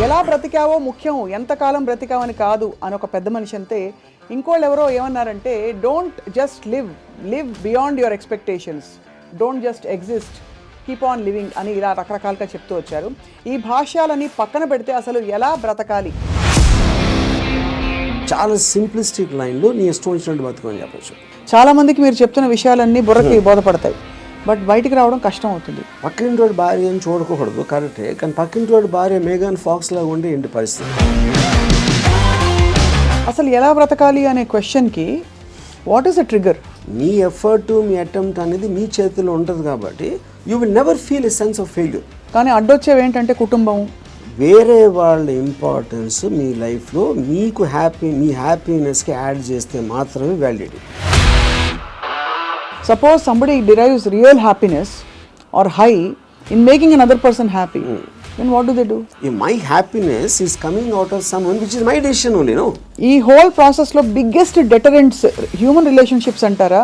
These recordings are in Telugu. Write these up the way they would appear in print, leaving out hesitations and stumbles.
ఎలా బ్రతికావో ముఖ్యం, ఎంతకాలం బ్రతికావని కాదు అని ఒక పెద్ద మనిషి అంతే. ఇంకోళ్ళు ఎవరో ఏమన్నారంటే, don't just live beyond your expectations, don't just exist, keep on living అని ఇలా రకరకాలుగా చెప్తూ వచ్చారు. ఈ భాష్యాలని పక్కన పెడితే అసలు ఎలా బ్రతకాలి? చాలా సింప్లిస్టిక్ లైన్లో నీ ఇష్టం వచ్చినట్టు బతుకని చెప్పచ్చు. చాలామందికి మీరు చెప్తున్న విషయాలన్నీ బుర్రకి బోధపడతాయి, బట్ బయటికి రావడం కష్టం అవుతుంది. పక్కింటి వాడి భార్య అని చూడకూడదు, కరెక్టే. కానీ పక్కింటి వాడి భార్య మేఘాన్ ఫాక్స్ లాగా ఉండి ఏంటి పరిస్థితి? అసలు ఎలా బ్రతకాలి అనే క్వశ్చన్కి what is the trigger? Me effort, me attempt అనేది మీ చేతిలో ఉంటుంది కాబట్టి you will never feel a sense of failure. కానీ అడ్డొచ్చేవి ఏంటంటే కుటుంబం, వేరే వాళ్ళ ఇంపార్టెన్స్ మీ లైఫ్లో మీకు మీ హ్యాపీనెస్కి యాడ్ చేస్తే మాత్రమే validity. Suppose somebody derives real happiness or high in making another person happy, then what do? If my happiness is coming out of someone which is my decision only, no? ఈ హోల్ ప్రాసెస్ లో బిగ్గెస్ట్ డెటరెంట్స్ హ్యూమన్ రిలేషన్షిప్స్ అంటారా,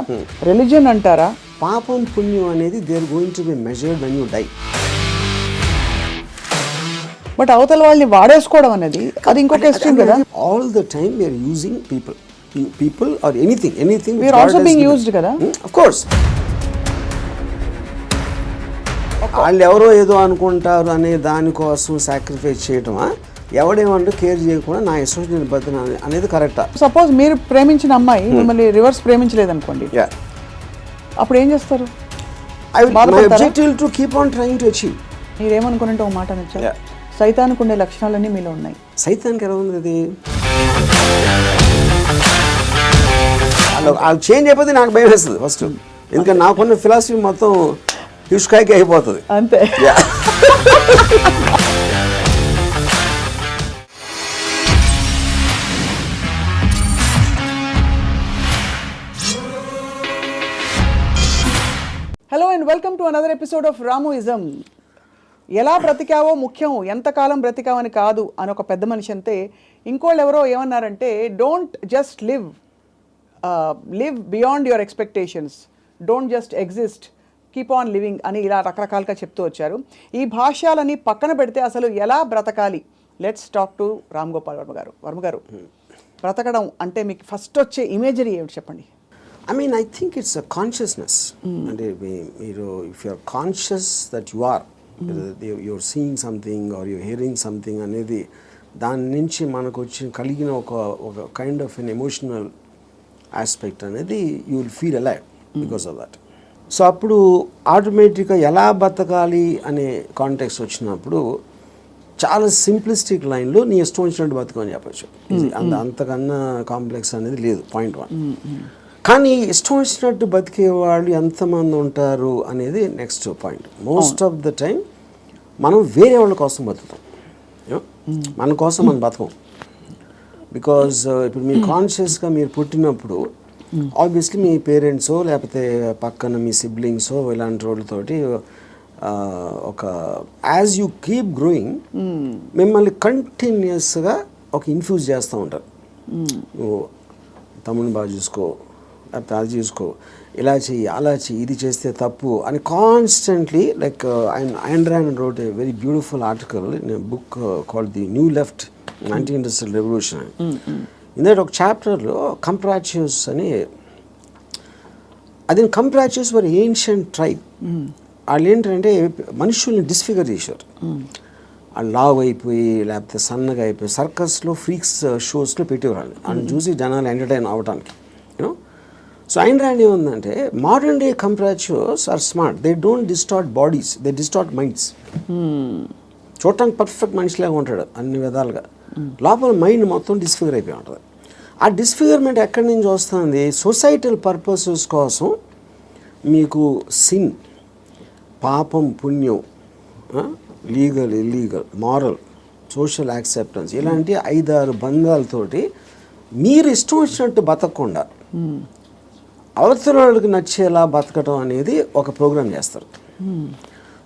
రిలీజియన్ అంటారా? పాపం పుణ్యం అనేది they are going to be measured when you die. But అవతల వాళ్ళని వాడేసుకోవడం అనేది అది ఇంకొక ఎక్స్ట్రీమ్ కదా. All the time we are using people or anything we are also being used kada. Of course. వాళ్ళు ఎవరో ఏదో అనుకుంటారు అనే దానికోసం సాక్రిఫైస్ చేయటమా, ఎవడేమంటే కేర్ చేయకుండా నా ఇష్టం నేను బతున్నా అనేది కరెక్టా? సపోజ్ మీరు ప్రేమించిన అమ్మాయి మిమ్మల్ని రివర్స్ ప్రేమించలేదు అనుకోండి, అప్పుడు ఏం చేస్తారు? My objective to keep on trying to achieve. మీరేమనుకున్నట్టు ఒక మాట నచ్చా, సైతానికి ఉండే లక్షణాలన్నీ మీలో ఉన్నాయి. సైతానికి ఎలా ఉంది అది? వాళ్ళు చేంజ్ అయిపోతే నాకు భయం వేస్తుంది ఫస్ట్, ఎందుకంటే నాకున్న ఫిలాసఫీ మొత్తం హిష్కాయికి అయిపోతుంది అంతే. Hello and welcome to another episode of రామోయిజం. ఎలా బ్రతికావో ముఖ్యం, ఎంతకాలం బ్రతికావని కాదు అని ఒక పెద్ద మనిషి అంతే. ఇంకోళ్ళు ఎవరో ఏమన్నారంటే, don't just live beyond your expectations, don't just exist, keep on living అని ఇలా రకరకాలుగా చెప్తూ వచ్చారు. ఈ భాష్యాలని పక్కన పెడితే అసలు ఎలా బ్రతకాలి? Let's talk to Ram Gopal Varma గారు. వర్మ గారు, బ్రతకడం అంటే మీకు ఫస్ట్ వచ్చే ఇమేజరీ ఏమిటి చెప్పండి? I think it's a consciousness. అంటే మీరు if you are conscious that you are you're seeing something or you're hearing something అనేది, దాని నుంచి మనకు వచ్చి కలిగిన ఒక kind of an emotional aspect అనేది you will feel alive because of that. So అప్పుడు ఆటోమేటిక్గా ఎలా బతకాలి అనే కాంటెక్స్ట్ వచ్చినప్పుడు చాలా సింప్లిస్టిక్ లైన్లో నీ ఇష్టం వచ్చినట్టు బతకని చెప్పచ్చు. అంతకన్నా కాంప్లెక్స్ అనేది లేదు, పాయింట్ 1. కానీ ఇష్టం వచ్చినట్టు బతికే వాళ్ళు ఎంతమంది ఉంటారు అనేది next point. Most of the time మనం వేరే వాళ్ళ కోసం బతుకుతాం, మన కోసం మనం బతకం. బికాజ్ ఇప్పుడు మీరు కాన్షియస్గా మీరు పుట్టినప్పుడు ఆబ్వియస్లీ మీ పేరెంట్సో లేకపోతే పక్కన మీ సిబ్లింగ్సో ఇలాంటి వాళ్ళతోటి ఒక యాజ్ యూ కీప్ గ్రోయింగ్ మిమ్మల్ని కంటిన్యూస్గా ఒక ఇన్ఫ్యూజ్ చేస్తూ ఉంటారు. నువ్వు తమ్ముని బాగా చూసుకో, లేకపోతే అది చూసుకో, ఇలా చెయ్యి, అలా చెయ్యి, ఇది చేస్తే తప్పు అని constantly. Like Ayn Rand wrote a very beautiful article in a book called The New Left, Anti-Industrial Revolution. ఇందులో ఒక చాప్టర్లో కంప్రాచ్యూస్ అని, అది కంప్రాచ్యూస్ వర్ ఏన్షియంట్ ట్రైబ్. వాళ్ళు ఏంటంటే మనుషుల్ని డిస్ఫిగర్ చేశారు. వాళ్ళు లావ్ అయిపోయి లేకపోతే సన్నగా అయిపోయి సర్కస్లో ఫ్రీక్స్ షోస్లో పెట్టేవాళ్ళు, వాళ్ళని చూసి జనాలు ఎంటర్టైన్ అవ్వడానికి. యూనో, సో Ayn Rand ఏముందంటే, modern day comprachicos are smart, they don't distort bodies, they distort minds. చూడటానికి పర్ఫెక్ట్ మనిషిలాగా ఉంటాడు అన్ని విధాలుగా, లోపల మైండ్ మొత్తం డిస్ఫిగర్ అయిపోయి ఉంటుంది. ఆ డిస్ఫిగర్మెంట్ ఎక్కడి నుంచి వస్తుంది? సొసైటల్ పర్పసెస్ కోసం మీకు సిన్, పాపం పుణ్యం, legal illegal, moral, social acceptance, ఇలాంటి 5-6 బంధాలతోటి మీరు ఇష్టం వచ్చినట్టు బతకకుండా అవతల వాళ్ళకి నచ్చేలా బతకటం అనేది ఒక ప్రోగ్రామ్ చేస్తారు.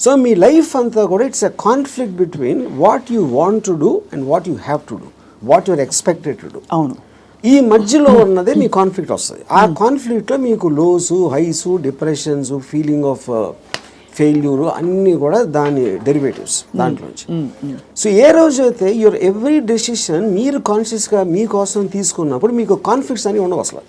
సో మీ లైఫ్ అంతా కూడా it's a conflict between what you want to do and what you have to do, what your expected to do. అవును, ఈ మధ్యలో ఉన్నదే మీ కాన్ఫ్లిక్ట్ వస్తుంది. ఆ కాన్ఫ్లిక్ట్లో మీకు లోసు, హైసు, డిప్రెషన్స్, ఫెయిల్యూర్ అన్నీ కూడా దాని డెరివేటివ్స్ దాంట్లోంచి. సో ఏ రోజు అయితే యువర్ ఎవ్రీ డెసిషన్ మీరు కాన్షియస్గా మీకోసం తీసుకున్నప్పుడు మీకు కాన్ఫ్లిక్ట్స్ అని ఉండవు అసలు.